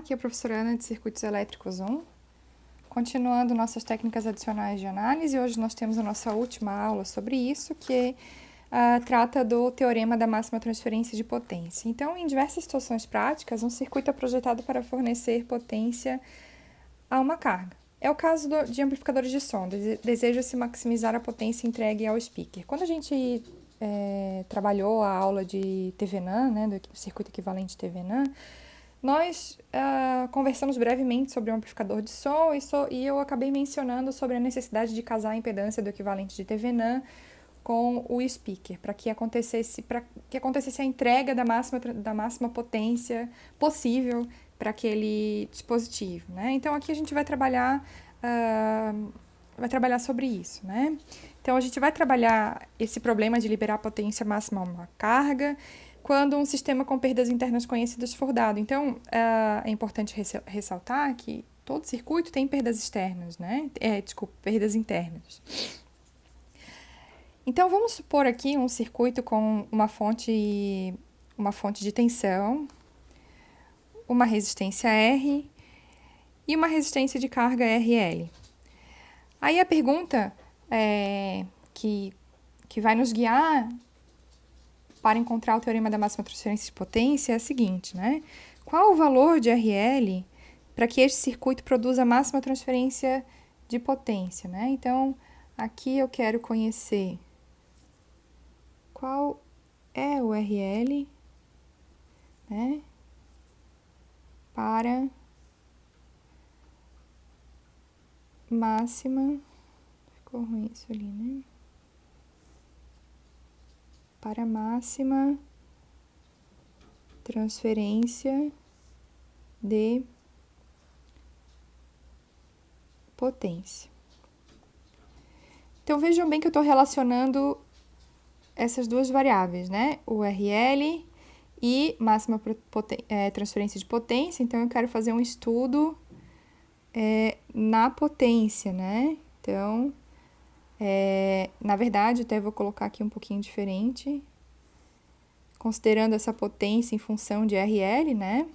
aqui é a professora Ana de Circuitos Elétricos 1. Continuando nossas técnicas adicionais de análise, hoje nós temos a nossa última aula sobre isso, que trata do teorema da máxima transferência de potência. Então, em diversas situações práticas, um circuito é projetado para fornecer potência a uma carga. É o caso de amplificadores de som, deseja-se maximizar a potência entregue ao speaker. Quando a gente trabalhou a aula de TVNAN, né, do circuito equivalente TVNAN, nós conversamos brevemente sobre o amplificador de som e eu acabei mencionando sobre a necessidade de casar a impedância do equivalente de TVNAN com o speaker, para que acontecesse a entrega da máxima potência possível para aquele dispositivo, né? Então, aqui a gente vai trabalhar sobre isso, né? Então, a gente vai trabalhar esse problema de liberar a potência máxima a uma carga quando um sistema com perdas internas conhecidas for dado. Então, é importante ressaltar que todo circuito tem perdas externas, né? Perdas internas. Então, vamos supor aqui um circuito com uma fonte de tensão, uma resistência R e uma resistência de carga RL. Aí a pergunta que vai nos guiar para encontrar o teorema da máxima transferência de potência é a seguinte, né? Qual o valor de RL para que este circuito produza a máxima transferência de potência, né? Então, aqui eu quero conhecer qual é o RL, né? Para máxima, ficou ruim isso ali, né? Para máxima transferência de potência. Então, vejam bem que eu estou relacionando essas duas variáveis, né? O RL e máxima transferência de potência. Então, eu quero fazer um estudo na potência, né? Então, na verdade, até vou colocar aqui um pouquinho diferente, considerando essa potência em função de RL, né?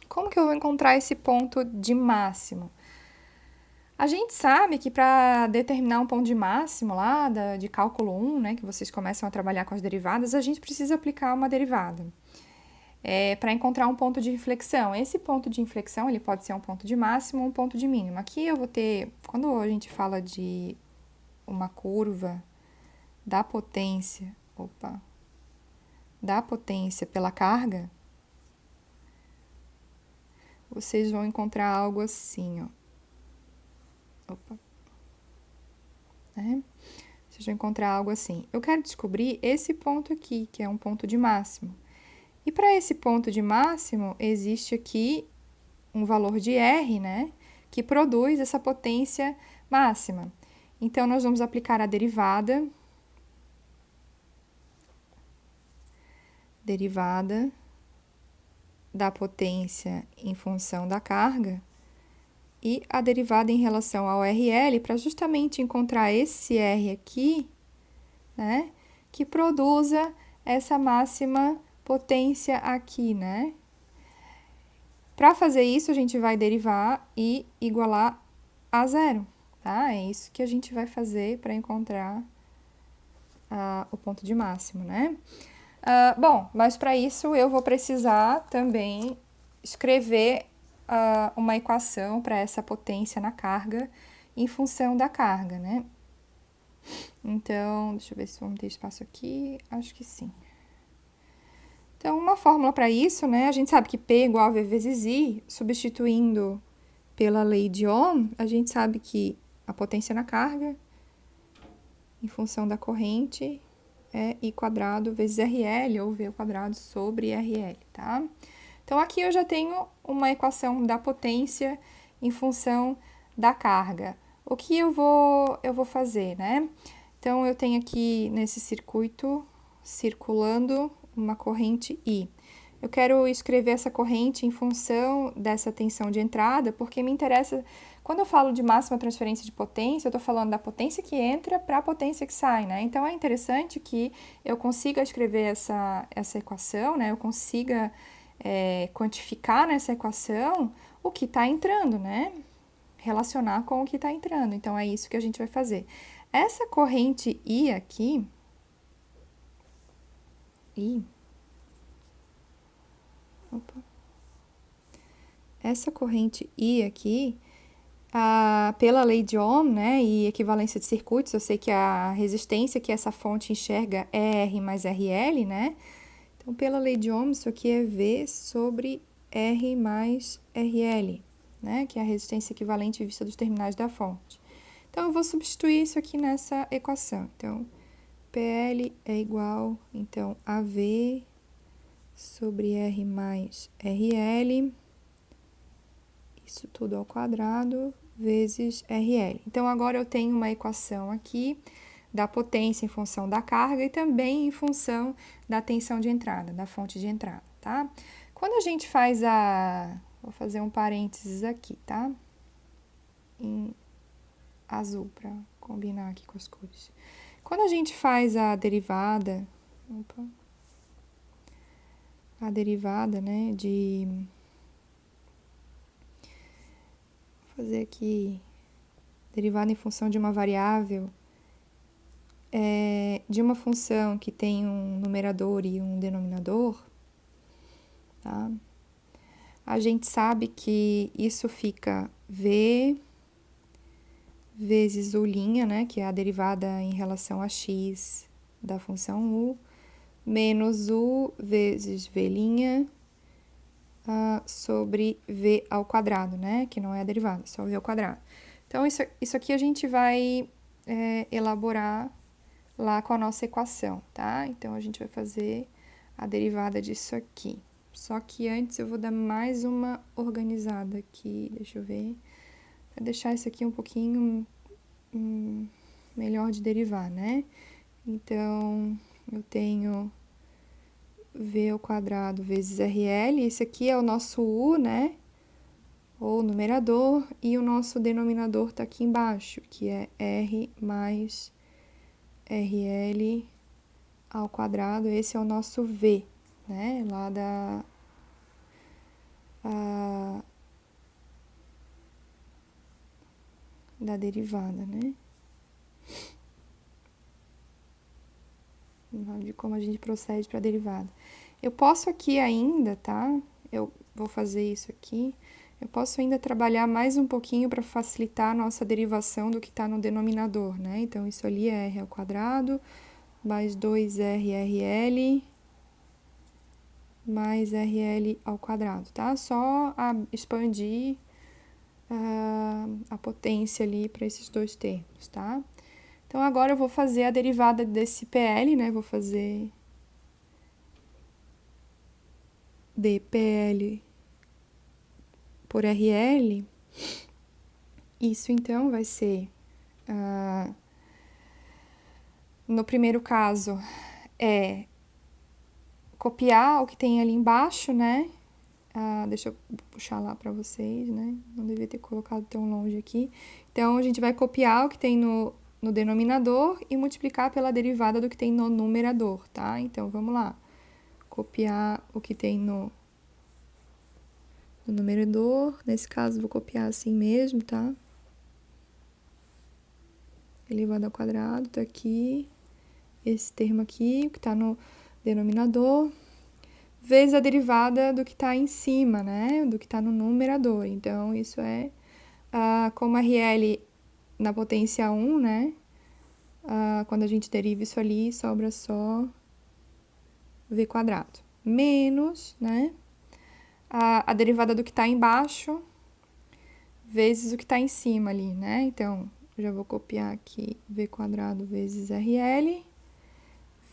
Como que eu vou encontrar esse ponto de máximo? A gente sabe que para determinar um ponto de máximo lá de cálculo 1, né, que vocês começam a trabalhar com as derivadas, a gente precisa aplicar uma derivada. Para encontrar um ponto de inflexão. Esse ponto de inflexão, ele pode ser um ponto de máximo ou um ponto de mínimo. Aqui eu vou ter, quando a gente fala de uma curva da potência pela carga, vocês vão encontrar algo assim, ó. Vocês vão encontrar algo assim. Eu quero descobrir esse ponto aqui, que é um ponto de máximo. E para esse ponto de máximo, existe aqui um valor de R, né, que produz essa potência máxima. Então, nós vamos aplicar a derivada da potência em função da carga e a derivada em relação ao RL para justamente encontrar esse R aqui, né, que produza essa máxima potência aqui, né? Para fazer isso, a gente vai derivar e igualar a zero, tá? É isso que a gente vai fazer para encontrar o ponto de máximo, né? Bom, mas para isso eu vou precisar também escrever uma equação para essa potência na carga em função da carga, né? Então, deixa eu ver se vamos ter espaço aqui. Acho que sim. Então, uma fórmula para isso, né? A gente sabe que P igual a V vezes I, substituindo pela lei de Ohm, a gente sabe que a potência na carga, em função da corrente, é I quadrado vezes RL, ou V quadrado sobre RL, tá? Então, aqui eu já tenho uma equação da potência em função da carga. O que eu vou fazer, né? Então, eu tenho aqui nesse circuito circulando uma corrente I. eu quero escrever essa corrente em função dessa tensão de entrada, porque me interessa, quando eu falo de máxima transferência de potência, eu estou falando da potência que entra para a potência que sai, né? Então, é interessante que eu consiga escrever essa equação, né? Eu consiga quantificar nessa equação o que está entrando, né? Relacionar com o que está entrando. Então, é isso que a gente vai fazer. Essa corrente I aqui, essa corrente I aqui, pela lei de Ohm, né, e equivalência de circuitos, eu sei que a resistência que essa fonte enxerga é R mais RL, né? Então, pela lei de Ohm, isso aqui é V sobre R mais RL, né? Que é a resistência equivalente vista dos terminais da fonte. Então, eu vou substituir isso aqui nessa equação. Então, PL é igual, então, a V sobre R mais RL, isso tudo ao quadrado, vezes RL. Então, agora eu tenho uma equação aqui da potência em função da carga e também em função da tensão de entrada, da fonte de entrada, tá? Quando a gente faz vou fazer um parênteses aqui, tá? Em azul, para combinar aqui com as cores. Quando a gente faz a derivada, né, vou fazer aqui, derivada em função de uma variável, de uma função que tem um numerador e um denominador, tá? A gente sabe que isso fica V vezes U', né, que é a derivada em relação a x da função U, menos U vezes V' sobre V ao quadrado, né, que não é a derivada, só V ao quadrado. Então, isso aqui a gente vai elaborar lá com a nossa equação, tá? Então, a gente vai fazer a derivada disso aqui. Só que antes eu vou dar mais uma organizada aqui, deixa eu ver, para deixar isso aqui um pouquinho melhor de derivar, né? Então, eu tenho V ao quadrado vezes RL, esse aqui é o nosso U, né? Ou numerador, e o nosso denominador tá aqui embaixo, que é R mais RL ao quadrado, esse é o nosso V, né? Lá da derivada, né? De como a gente procede para a derivada. Eu posso aqui ainda, tá? Eu vou fazer isso aqui. Eu posso ainda trabalhar mais um pouquinho para facilitar a nossa derivação do que está no denominador, né? Então, isso ali é R ao quadrado, mais 2RRL, mais RL ao quadrado, tá? Só expandir a potência ali para esses dois termos, tá? Então, agora eu vou fazer a derivada desse PL, né? Vou fazer dPL por RL. Isso, então, vai ser... no primeiro caso, copiar o que tem ali embaixo, né? Deixa eu puxar lá para vocês, né? Não devia ter colocado tão longe aqui. Então, a gente vai copiar o que tem no denominador e multiplicar pela derivada do que tem no numerador, tá? Então, vamos lá. Copiar o que tem no numerador. Nesse caso, vou copiar assim mesmo, tá? Elevado ao quadrado, tá aqui. Esse termo aqui, que tá no denominador, vezes a derivada do que tá em cima, né? Do que tá no numerador. Então, isso é como RL na potência 1, né? Quando a gente deriva isso ali, sobra só V quadrado. Menos, né? A derivada do que tá embaixo, vezes o que tá em cima ali, né? Então, já vou copiar aqui V quadrado vezes RL,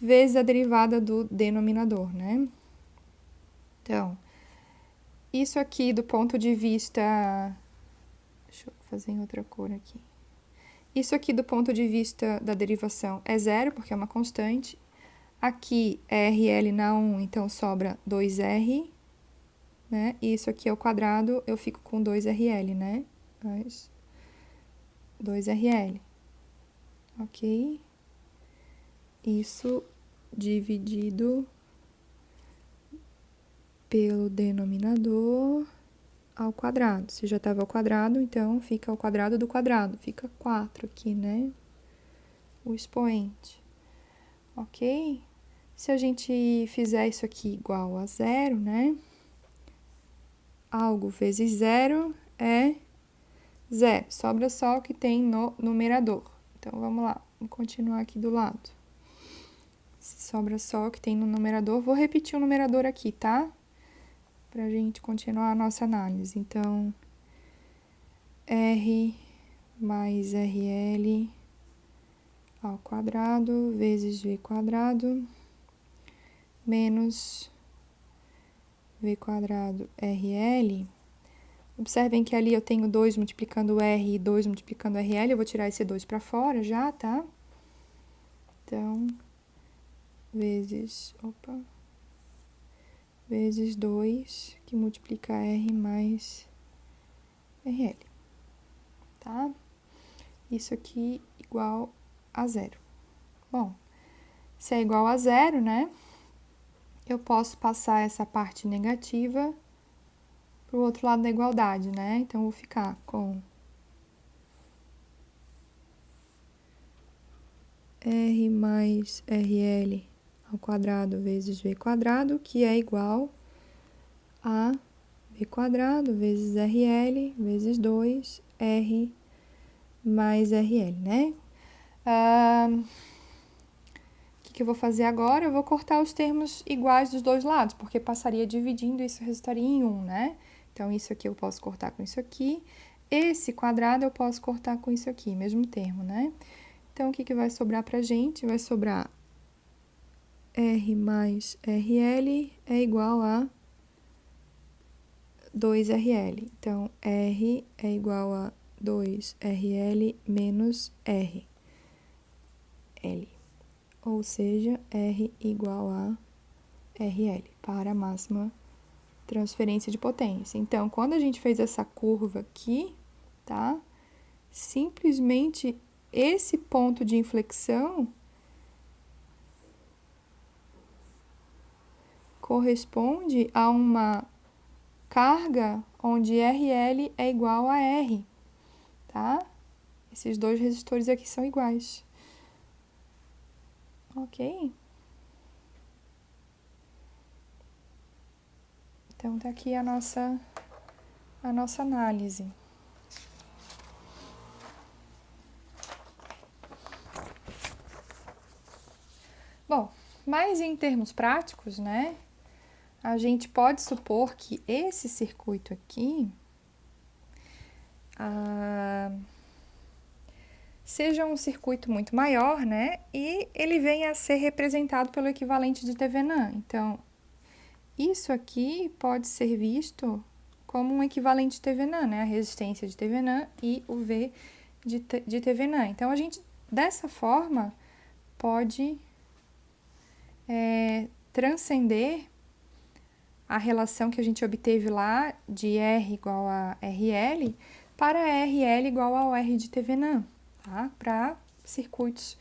vezes a derivada do denominador, né? Então, isso aqui do ponto de vista... Deixa eu fazer em outra cor aqui. Isso aqui do ponto de vista da derivação é zero, porque é uma constante. Aqui é RL na 1, então sobra 2R, né? E isso aqui é o quadrado, eu fico com 2RL, né? Mas 2RL, ok? Isso dividido pelo denominador ao quadrado. Se já estava ao quadrado, então fica ao quadrado do quadrado. Fica 4 aqui, né? O expoente. Ok? Se a gente fizer isso aqui igual a zero, né? Algo vezes zero é zero. Sobra só o que tem no numerador. Então, vamos lá. Vamos continuar aqui do lado. Se sobra só o que tem no numerador, vou repetir o numerador aqui, tá? Pra gente continuar a nossa análise. Então, R mais RL ao quadrado vezes V quadrado menos V quadrado RL. Observem que ali eu tenho 2 multiplicando R e 2 multiplicando RL. Eu vou tirar esse 2 para fora já, tá? Então, vezes 2, que multiplica R mais RL, tá? Isso aqui igual a zero. Bom, se é igual a zero, né? Eu posso passar essa parte negativa para o outro lado da igualdade, né? Então, vou ficar com R mais RL ao quadrado vezes V quadrado, que é igual a V quadrado vezes RL vezes 2, R mais RL, né? O que eu vou fazer agora? Eu vou cortar os termos iguais dos dois lados, porque passaria dividindo, isso resultaria em 1, né? Então, isso aqui eu posso cortar com isso aqui. Esse quadrado eu posso cortar com isso aqui, mesmo termo, né? Então, o que vai sobrar pra gente? Vai sobrar R mais RL é igual a 2RL. Então, R é igual a 2RL menos R. L. Ou seja, R igual a RL, para a máxima transferência de potência. Então, quando a gente fez essa curva aqui, tá? Simplesmente esse ponto de inflexão corresponde a uma carga onde RL é igual a R, tá? Esses dois resistores aqui são iguais. Ok? Então, tá aqui a nossa análise. Bom, mas em termos práticos, né? A gente pode supor que esse circuito aqui seja um circuito muito maior, né? E ele venha a ser representado pelo equivalente de Thevenin. Então, isso aqui pode ser visto como um equivalente de Thevenin, né? A resistência de Thevenin e o V de Thevenin. Então, a gente, dessa forma, pode transcender a relação que a gente obteve lá de R igual a RL para RL igual ao R de Thevenin, tá? Para circuitos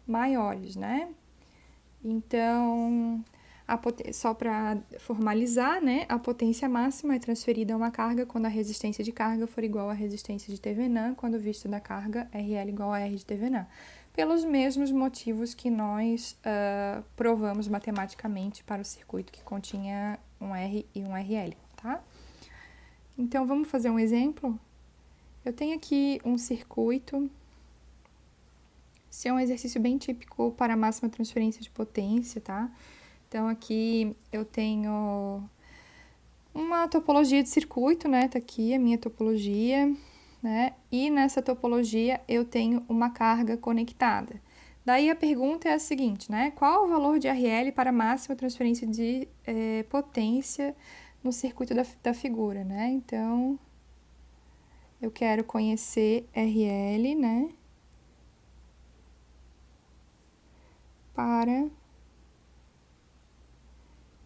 maiores, né? Então, só para formalizar, né? A potência máxima é transferida a uma carga quando a resistência de carga for igual à resistência de Thevenin, quando vista da carga RL igual a R de Thevenin. Pelos mesmos motivos que nós provamos matematicamente para o circuito que continha um R e um RL, tá? Então, vamos fazer um exemplo? Eu tenho aqui um circuito. Esse é um exercício bem típico para a máxima transferência de potência, tá? Então, aqui eu tenho uma topologia de circuito, né? Tá aqui a minha topologia, né? E nessa topologia eu tenho uma carga conectada. Daí a pergunta é a seguinte, né? Qual o valor de RL para a máxima transferência de potência no circuito da figura, né? Então, eu quero conhecer RL, né? Para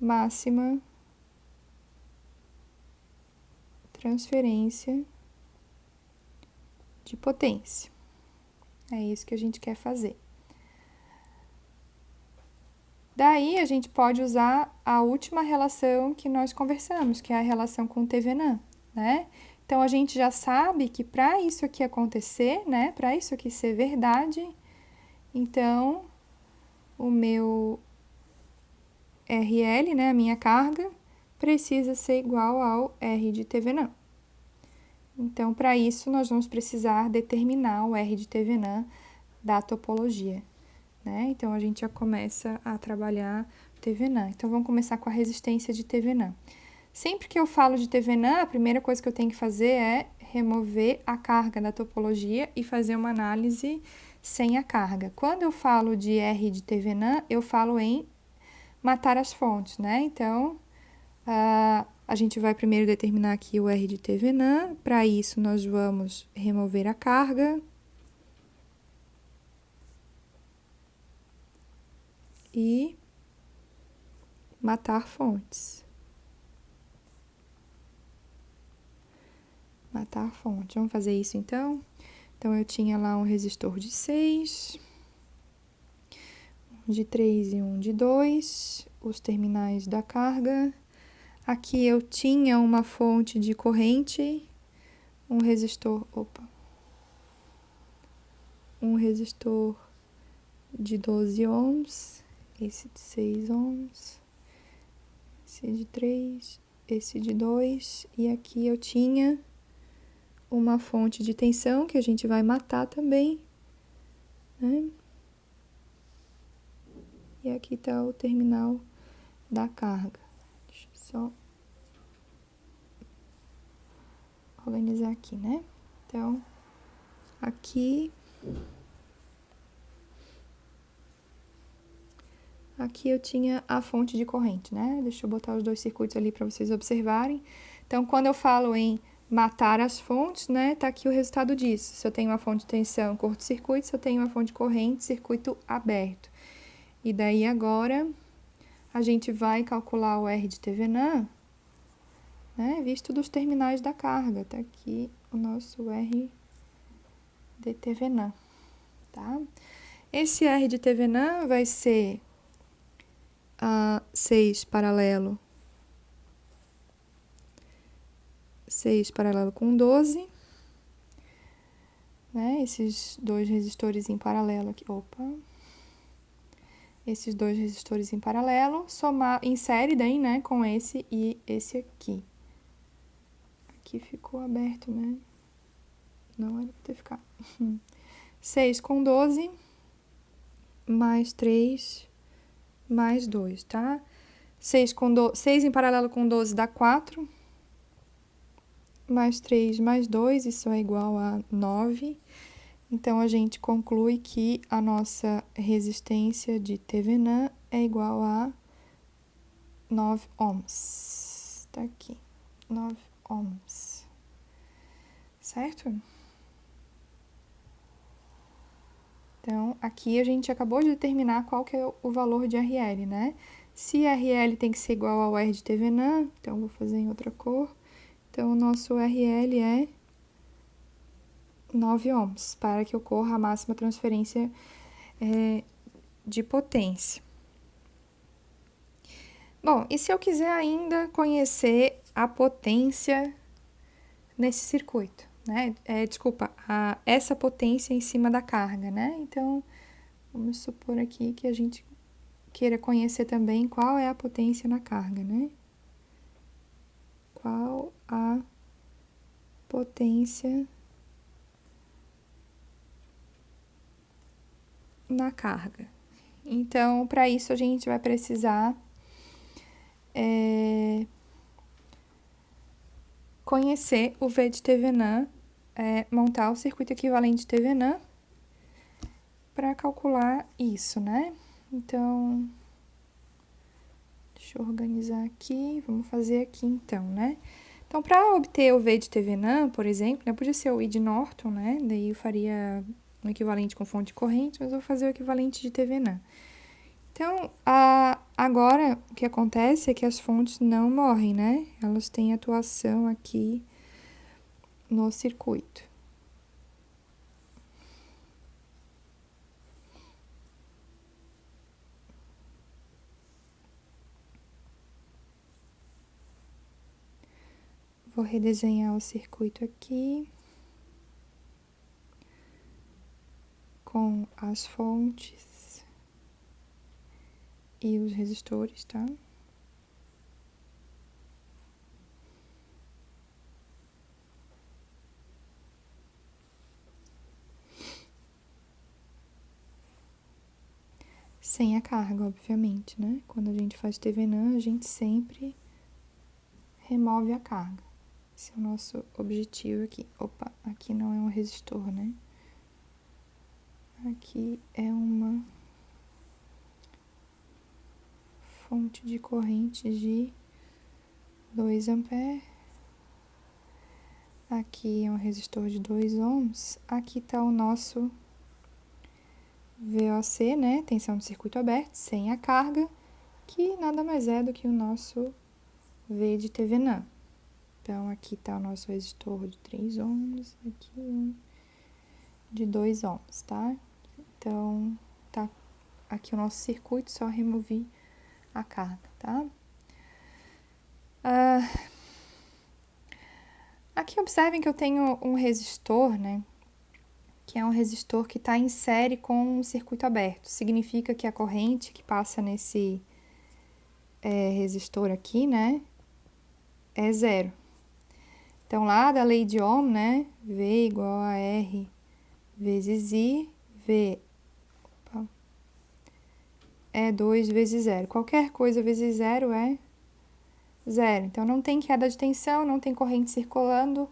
máxima transferência de potência. É isso que a gente quer fazer. Daí, a gente pode usar a última relação que nós conversamos, que é a relação com o Thevenin, né? Então, a gente já sabe que para isso aqui acontecer, né? Para isso aqui ser verdade, então, o meu RL, né? A minha carga, precisa ser igual ao R de Thevenin. Então, para isso, nós vamos precisar determinar o R de Thevenin da topologia, né? Então, a gente já começa a trabalhar Thevenin. Então, vamos começar com a resistência de Thevenin. Sempre que eu falo de Thevenin, a primeira coisa que eu tenho que fazer é remover a carga da topologia e fazer uma análise sem a carga. Quando eu falo de R de Thevenin, eu falo em matar as fontes, né? Então, a gente vai primeiro determinar aqui o R de Thevenin. Para isso, nós vamos remover a carga. E matar fontes. Matar fontes. Vamos fazer isso então? Então, eu tinha lá um resistor de 6, um de 3 e um de 2, os terminais da carga. Aqui eu tinha uma fonte de corrente, um resistor de 12 ohms, esse de 6 ohms, esse de 3, esse de 2, e aqui eu tinha uma fonte de tensão que a gente vai matar também, né? E aqui está o terminal da carga. Deixa eu só organizar aqui, né? Então, aqui eu tinha a fonte de corrente, né? Deixa eu botar os dois circuitos ali para vocês observarem. Então, quando eu falo em matar as fontes, né? Tá aqui o resultado disso. Se eu tenho uma fonte de tensão, curto-circuito. Se eu tenho uma fonte de corrente, circuito aberto. E daí, agora, a gente vai calcular o R de Thevenin, né? Visto dos terminais da carga. Tá aqui o nosso R de Thevenin, tá? Esse R de Thevenin vai ser 6 paralelo com 12, né? Esses dois resistores em paralelo aqui, esses dois resistores em paralelo, somar em série daí, né, com esse e esse aqui. Aqui ficou aberto, né? Não era pra ter ficado. 6 com 12, mais 3, mais 2, tá? 6 em paralelo com 12 dá 4. Mais 3 mais 2, isso é igual a 9. Então, a gente conclui que a nossa resistência de Thevenin é igual a 9 ohms. Tá aqui, 9 ohms. Certo? Então, aqui a gente acabou de determinar qual que é o valor de RL, né? Se RL tem que ser igual ao R de Thevenin, então, vou fazer em outra cor. Então, o nosso RL é 9 ohms, para que ocorra a máxima transferência de potência. Bom, e se eu quiser ainda conhecer a potência nesse circuito, né? Essa potência em cima da carga, né? Então, vamos supor aqui que a gente queira conhecer também qual é a potência na carga, né? Qual a potência na carga. Então, para isso, a gente vai precisar conhecer o V de Thevenin, montar o circuito equivalente de Thevenin para calcular isso, né? Então, deixa eu organizar aqui, vamos fazer aqui então, né? Então, para obter o V de Thevenin, por exemplo, né, podia ser o I de Norton, né? Daí eu faria um equivalente com fonte de corrente, mas eu vou fazer o equivalente de Thevenin. Então, agora o que acontece é que as fontes não morrem, né? Elas têm atuação aqui no circuito. Vou redesenhar o circuito aqui com as fontes e os resistores, tá? Sem a carga, obviamente, né? Quando a gente faz TVNAN, a gente sempre remove a carga. Esse é o nosso objetivo aqui. Opa, aqui não é um resistor, né? Aqui é uma fonte de corrente de 2 amperes. Aqui é um resistor de 2 ohms. Aqui está o nosso VOC, né? Tensão de circuito aberto, sem a carga, que nada mais é do que o nosso V de TVNAN. Então, aqui está o nosso resistor de 3 ohms, aqui um de 2 ohms, tá? Então, tá aqui o nosso circuito, só removi a carga, tá? Aqui observem que eu tenho um resistor, né? Que é um resistor que está em série com um circuito aberto. Significa que a corrente que passa nesse resistor aqui, né? É zero. Então, lá da lei de Ohm, né? V igual a R vezes I, V é 2 vezes zero. Qualquer coisa vezes zero é zero. Então, não tem queda de tensão, não tem corrente circulando,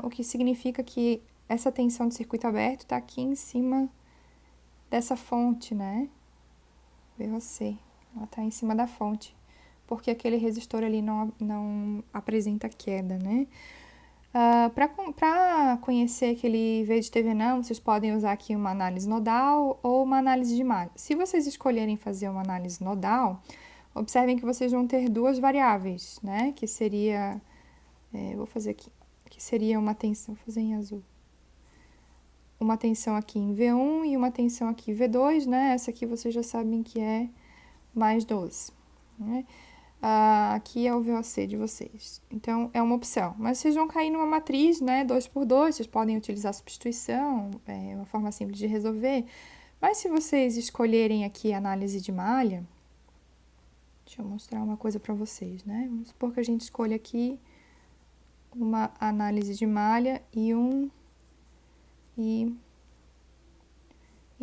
o que significa que essa tensão de circuito aberto está aqui em cima dessa fonte, né? VOC. Ela está em cima da fonte, porque aquele resistor ali não apresenta queda, né? Para conhecer aquele V de TVNAN, vocês podem usar aqui uma análise nodal ou uma análise de malha. Se vocês escolherem fazer uma análise nodal, observem que vocês vão ter duas variáveis, né? Que seria, vou fazer aqui, que seria uma tensão, vou fazer em azul. Uma tensão aqui em V1 e uma tensão aqui em V2, né? Essa aqui vocês já sabem que é mais 12, né? Aqui é o VOC de vocês. Então, é uma opção. Mas vocês vão cair numa matriz, né? 2x2, vocês podem utilizar substituição, é uma forma simples de resolver. Mas se vocês escolherem aqui análise de malha, deixa eu mostrar uma coisa para vocês, né? Vamos supor que a gente escolha aqui uma análise de malha e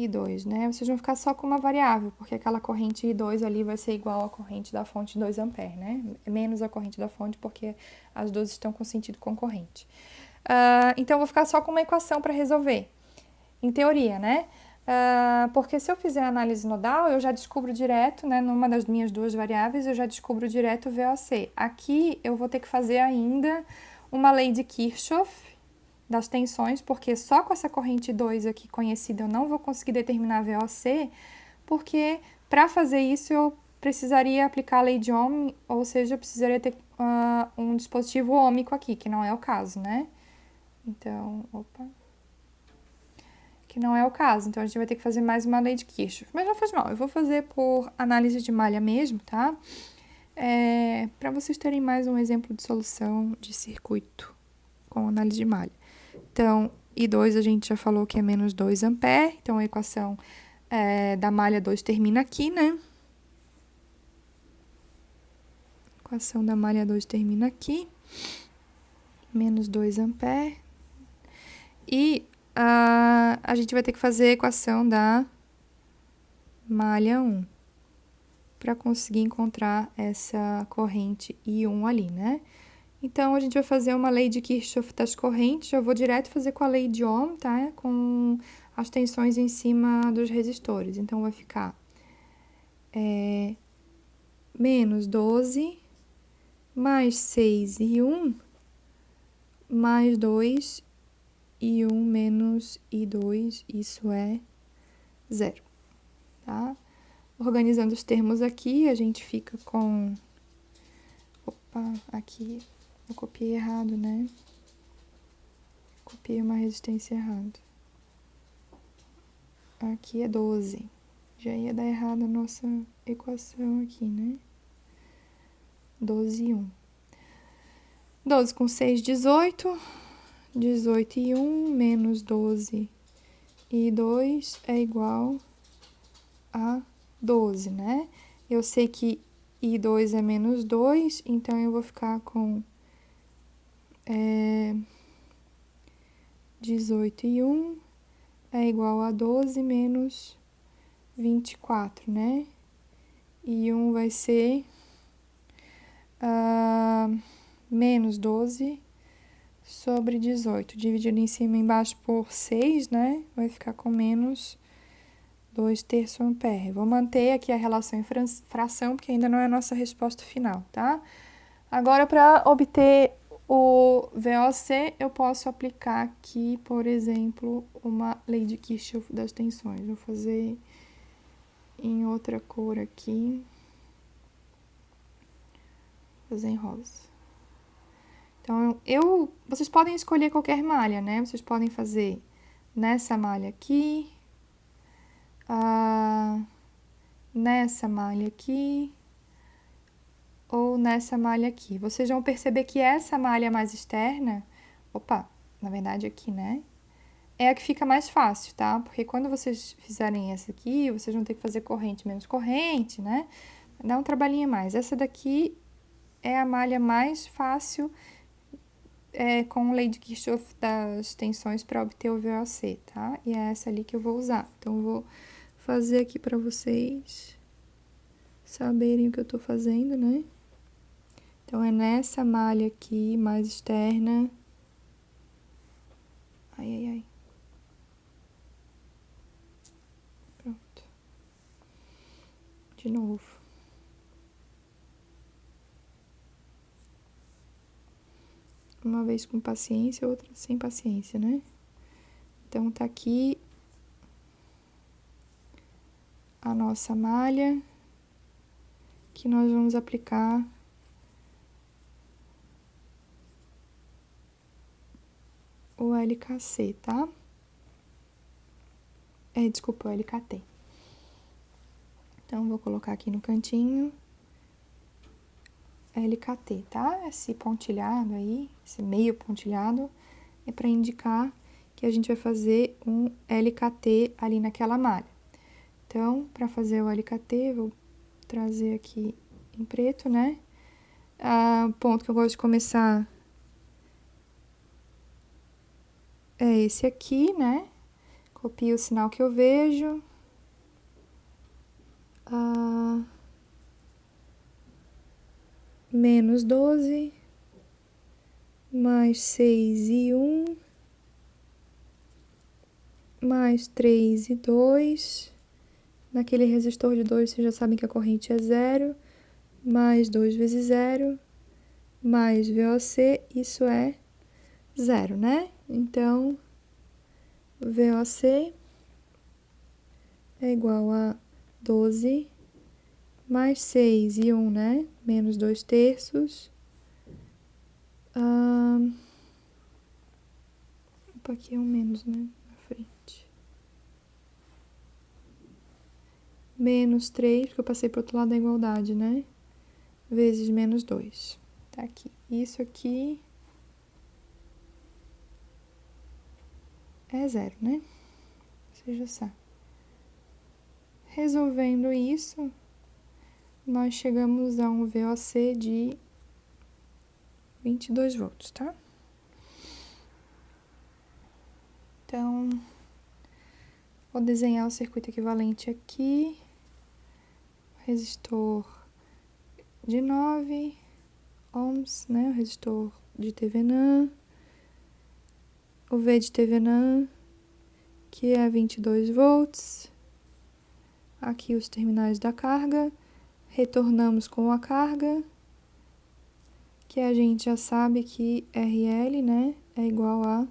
2, né? Vocês vão ficar só com uma variável, porque aquela corrente I2 ali vai ser igual à corrente da fonte de 2 amperes, né? Menos a corrente da fonte, porque as duas estão com sentido concorrente. Então, eu vou ficar só com uma equação para resolver, em teoria, né? Porque se eu fizer a análise nodal, eu já descubro direto, né? Numa das minhas duas variáveis, eu já descubro direto o VOC. Aqui, eu vou ter que fazer ainda uma lei de Kirchhoff, das tensões, porque só com essa corrente 2 aqui conhecida eu não vou conseguir determinar VOC, porque para fazer isso eu precisaria aplicar a lei de Ohm, ou seja, eu precisaria ter um dispositivo ôhmico aqui, que não é o caso, né? Então, que não é o caso, então a gente vai ter que fazer mais uma lei de Kirchhoff. Mas não faz mal, eu vou fazer por análise de malha mesmo, tá? Para vocês terem mais um exemplo de solução de circuito com análise de malha. Então, I2 a gente já falou que é menos 2 amperes, então a equação da malha 2 termina aqui, né? A equação da malha 2 termina aqui, menos 2 amperes. E a gente vai ter que fazer a equação da malha 1 para conseguir encontrar essa corrente I1 ali, né? Então, a gente vai fazer uma lei de Kirchhoff das correntes, já vou direto fazer com a lei de Ohm, tá? Com as tensões em cima dos resistores. Então, vai ficar menos 12, mais 6 e 1, mais 2 e 1 menos I2, isso é 0, tá? Organizando os termos aqui, a gente fica com... Opa, aqui eu copiei errado, né? Copiei uma resistência errada. Aqui é 12. Já ia dar errado a nossa equação aqui, né? 12 e 1. 12 com 6, 18. 18 e 1 menos 12 e 2 é igual a 12, né? Eu sei que I2 é menos 2, então eu vou ficar com 18 e 1 é igual a 12 menos 24, né? E 1 vai ser menos 12 sobre 18. Dividido em cima e embaixo por 6, né? Vai ficar com menos 2/3 ampere. Vou manter aqui a relação em fração, porque ainda não é a nossa resposta final, tá? Agora, para obter o VOC, eu posso aplicar aqui, por exemplo, uma lei de Kirchhoff das tensões. Vou fazer em outra cor aqui. Vou fazer em rosa. Então, vocês podem escolher qualquer malha, né? Vocês podem fazer nessa malha aqui, nessa malha aqui, ou nessa malha aqui. Vocês vão perceber que essa malha mais externa, na verdade aqui, né? É a que fica mais fácil, tá? Porque quando vocês fizerem essa aqui, vocês vão ter que fazer corrente menos corrente, né? Dá um trabalhinho a mais. Essa daqui é a malha mais fácil com lei de Kirchhoff das tensões para obter o VOC, tá? E é essa ali que eu vou usar. Então, eu vou fazer aqui para vocês saberem o que eu tô fazendo, né? Então, é nessa malha aqui, mais externa. Ai. Pronto. De novo. Uma vez com paciência, outra sem paciência, né? Então, tá aqui a nossa malha que nós vamos aplicar o LKC, tá? Desculpa, o LKT. Então, vou colocar aqui no cantinho LKT, tá? Esse pontilhado aí, esse meio pontilhado, é para indicar que a gente vai fazer um LKT ali naquela malha. Então, para fazer o LKT, vou trazer aqui em preto, né? O ponto que eu gosto de começar é esse aqui, né? Copio o sinal que eu vejo. Menos 12, mais 6 e 1, mais 3 e 2. Naquele resistor de 2, vocês já sabem que a corrente é 0, mais 2 vezes 0, mais VOC, isso é 0, né? Então, VOC é igual a 12 mais 6 e 1, né? Menos 2/3. Aqui é um menos, né? Na frente. Menos 3, porque eu passei pro outro lado da igualdade, né? Vezes menos 2. Tá aqui. Isso aqui é 0, né? Você já sabe. Resolvendo isso, nós chegamos a um VOC de 22 volts, tá? Então, vou desenhar o circuito equivalente aqui. Resistor de 9 ohms, né? O resistor de Thevenin. O V de Thevenin, que é 22 volts. Aqui os terminais da carga. Retornamos com a carga, que a gente já sabe que RL, né, é igual a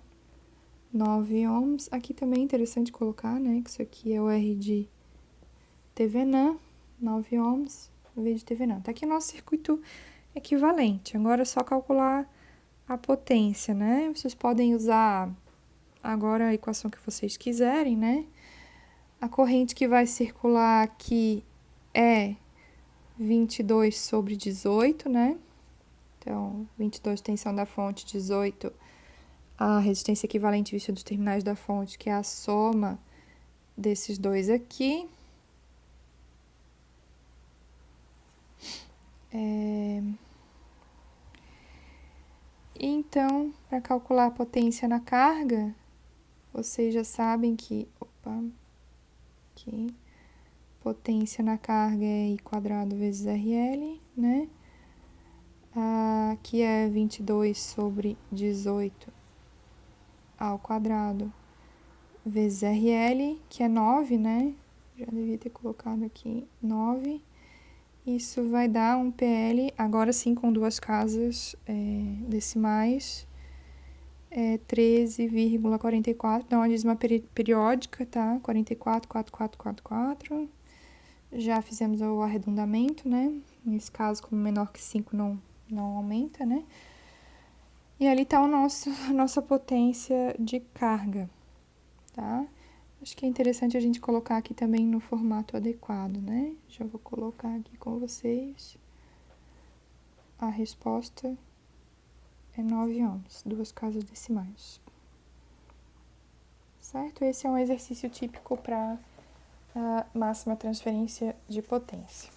9 ohms. Aqui também é interessante colocar, né, que isso aqui é o R de Thevenin. 9 ohms, V de Thevenin. Tá aqui o nosso circuito equivalente. Agora é só calcular a potência, né? Vocês podem usar agora a equação que vocês quiserem, né? A corrente que vai circular aqui é 22 sobre 18, né? Então, 22 tensão da fonte, 18 a resistência equivalente vista dos terminais da fonte, que é a soma desses dois aqui. Então, para calcular a potência na carga, vocês já sabem que... Opa, aqui. Potência na carga é I quadrado vezes RL, né? Aqui é 22 sobre 18 ao quadrado vezes RL, que é 9, né? Já devia ter colocado aqui 9. Isso vai dar um PL, agora sim com duas casas decimais, 13,44. Dá uma dízima periódica, tá? 44,4444. Já fizemos o arredondamento, né? Nesse caso, como menor que 5 não aumenta, né? E ali tá a nossa potência de carga, tá? Acho que é interessante a gente colocar aqui também no formato adequado, né? Já vou colocar aqui com vocês. A resposta é 9 ohms, duas casas decimais. Certo? Esse é um exercício típico para a máxima transferência de potência.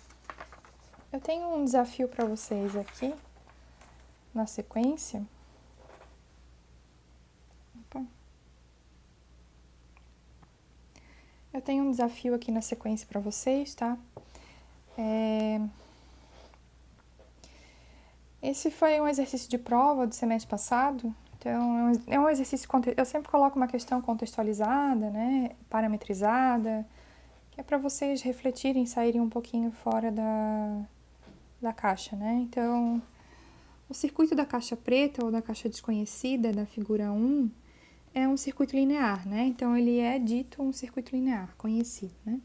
Eu tenho um desafio para vocês aqui, na sequência. Opa. Eu tenho um desafio aqui na sequência para vocês, tá? Esse foi um exercício de prova do semestre passado. Então, é um exercício... Eu sempre coloco uma questão contextualizada, né? Parametrizada, que é para vocês refletirem, saírem um pouquinho fora da caixa, né? Então, o circuito da caixa preta ou da caixa desconhecida, da figura 1, é um circuito linear, né? Então, ele é dito um circuito linear, conhecido, né?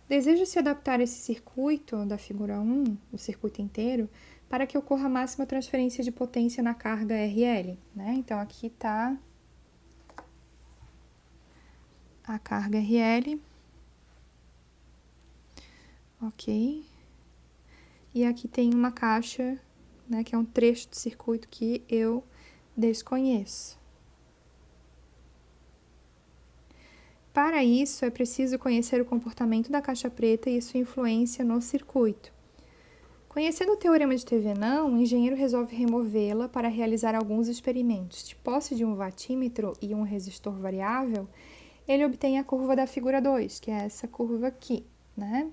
Deseja-se adaptar esse circuito da figura 1, o circuito inteiro, para que ocorra a máxima transferência de potência na carga RL, né? Então, aqui está a carga RL, ok? E aqui tem uma caixa, né, que é um trecho do circuito que eu desconheço. Para isso, é preciso conhecer o comportamento da caixa preta e sua influência no circuito. Conhecendo o teorema de Thevenin, o engenheiro resolve removê-la para realizar alguns experimentos. De posse de um watímetro e um resistor variável, ele obtém a curva da figura 2, que é essa curva aqui, né?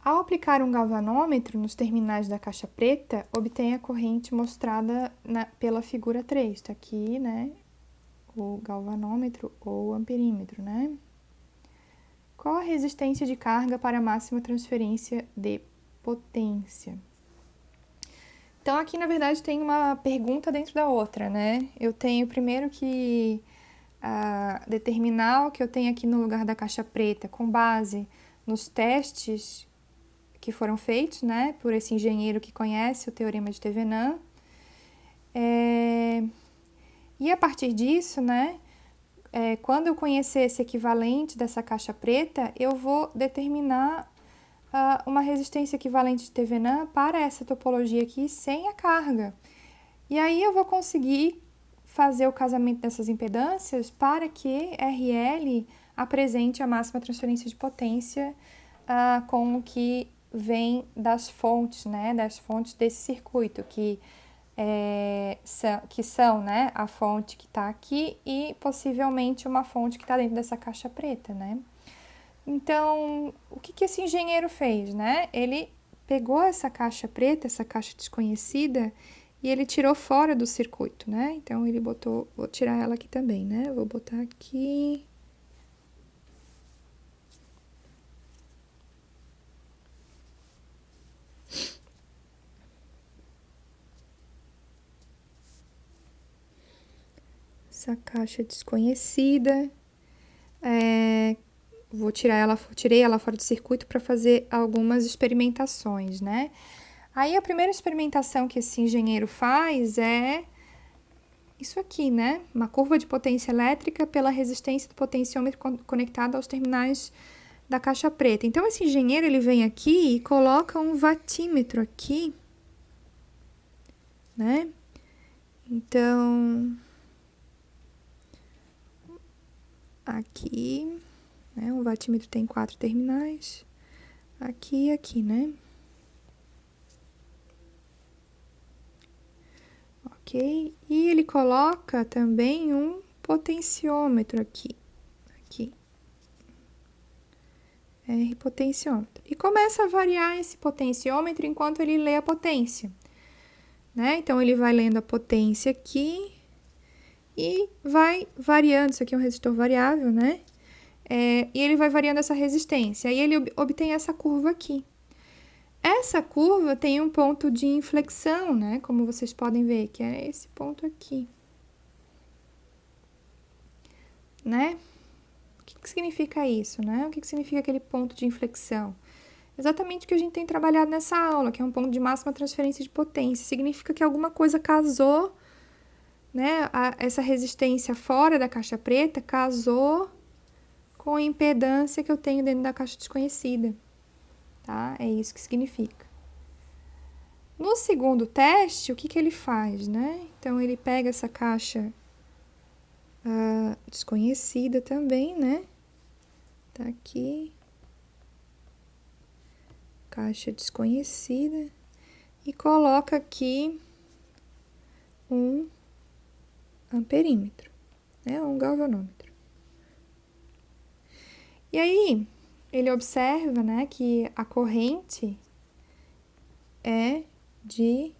Ao aplicar um galvanômetro nos terminais da caixa preta, obtém a corrente mostrada pela figura 3. Está aqui, né, o galvanômetro ou amperímetro, né? Qual a resistência de carga para a máxima transferência de potência? Então, aqui, na verdade, tem uma pergunta dentro da outra, né? Eu tenho primeiro que determinar o que eu tenho aqui no lugar da caixa preta com base nos testes que foram feitos, né, por esse engenheiro que conhece o teorema de Thevenin. E a partir disso, né, quando eu conhecer esse equivalente dessa caixa preta, eu vou determinar uma resistência equivalente de Thevenin para essa topologia aqui sem a carga. E aí eu vou conseguir fazer o casamento dessas impedâncias para que RL apresente a máxima transferência de potência com o que vem das fontes, né, das fontes desse circuito, que são, né, a fonte que está aqui e possivelmente uma fonte que está dentro dessa caixa preta, né? Então, o que esse engenheiro fez, né? Ele pegou essa caixa preta, essa caixa desconhecida, e ele tirou fora do circuito, né? Então, ele botou... Vou tirar ela aqui também, né? Vou botar aqui... Essa caixa desconhecida. tirei ela fora do circuito para fazer algumas experimentações, né? Aí a primeira experimentação que esse engenheiro faz é isso aqui, né? Uma curva de potência elétrica pela resistência do potenciômetro conectado aos terminais da caixa preta. Então, esse engenheiro, ele vem aqui e coloca um watímetro aqui, né? Então, aqui, né? Um watímetro tem 4 terminais. Aqui e aqui, né? Ok? E ele coloca também um potenciômetro aqui. R potenciômetro. E começa a variar esse potenciômetro enquanto ele lê a potência, né? Então, ele vai lendo a potência aqui e vai variando. Isso aqui é um resistor variável, né? E ele vai variando essa resistência. Aí, ele obtém essa curva aqui. Essa curva tem um ponto de inflexão, né? Como vocês podem ver, que é esse ponto aqui, né? O que significa isso, né? O que significa aquele ponto de inflexão? Exatamente o que a gente tem trabalhado nessa aula, que é um ponto de máxima transferência de potência. Significa que alguma coisa casou, né? Essa resistência fora da caixa preta casou com a impedância que eu tenho dentro da caixa desconhecida, tá? É isso que significa. No segundo teste, o que ele faz, né? Então, ele pega essa caixa desconhecida também, né? Tá aqui. Caixa desconhecida. E coloca aqui um amperímetro, né? Um galvanômetro. E aí, ele observa, né, que a corrente é de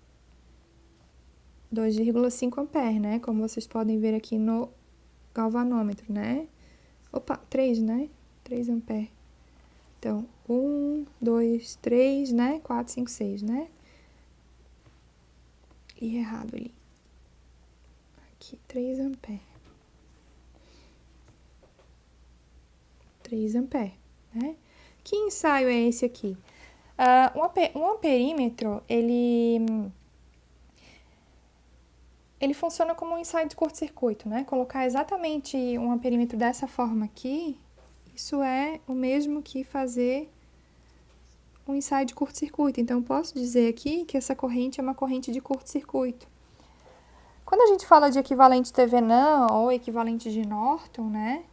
2,5 ampere, né? Como vocês podem ver aqui no galvanômetro, né? Opa, 3, né? 3 ampere. Então, 1, 2, 3, né? 4, 5, 6, né? E errado ali. Aqui, 3 ampere. 3 ampere, né? Que ensaio é esse aqui? Um amperímetro, ele funciona como um ensaio de curto-circuito, né? Colocar exatamente um amperímetro dessa forma aqui, isso é o mesmo que fazer um ensaio de curto-circuito. Então, eu posso dizer aqui que essa corrente é uma corrente de curto-circuito. Quando a gente fala de equivalente Thevenin ou equivalente de Norton, né?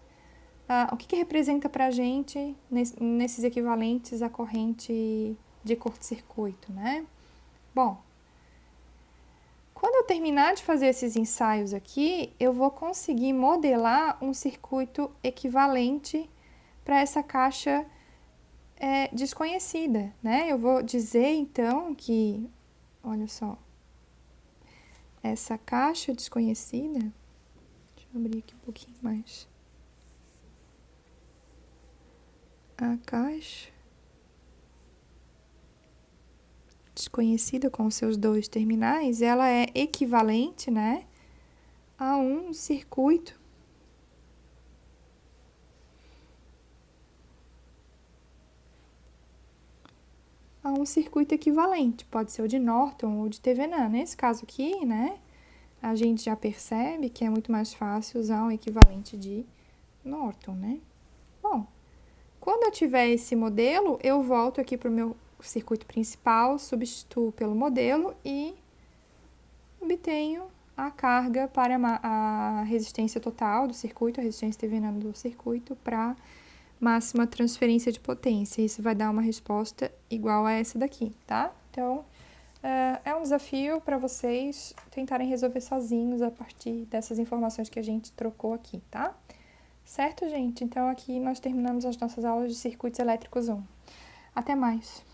O que representa para a gente, nesses equivalentes, a corrente de curto-circuito, né? Bom, quando eu terminar de fazer esses ensaios aqui, eu vou conseguir modelar um circuito equivalente para essa caixa desconhecida, né? Eu vou dizer, então, que, olha só, essa caixa desconhecida, deixa eu abrir aqui um pouquinho mais. A caixa desconhecida com seus 2 terminais, ela é equivalente, né, a um circuito equivalente. Pode ser o de Norton ou de Thevenin. Nesse caso aqui, né, a gente já percebe que é muito mais fácil usar um equivalente de Norton, né? Bom, quando eu tiver esse modelo, eu volto aqui para o meu circuito principal, substituo pelo modelo e obtenho a carga para a resistência total do circuito, a resistência Thevenin do circuito, para máxima transferência de potência. Isso vai dar uma resposta igual a essa daqui, tá? Então, é um desafio para vocês tentarem resolver sozinhos a partir dessas informações que a gente trocou aqui, tá? Certo, gente? Então, aqui nós terminamos as nossas aulas de circuitos elétricos 1. Até mais!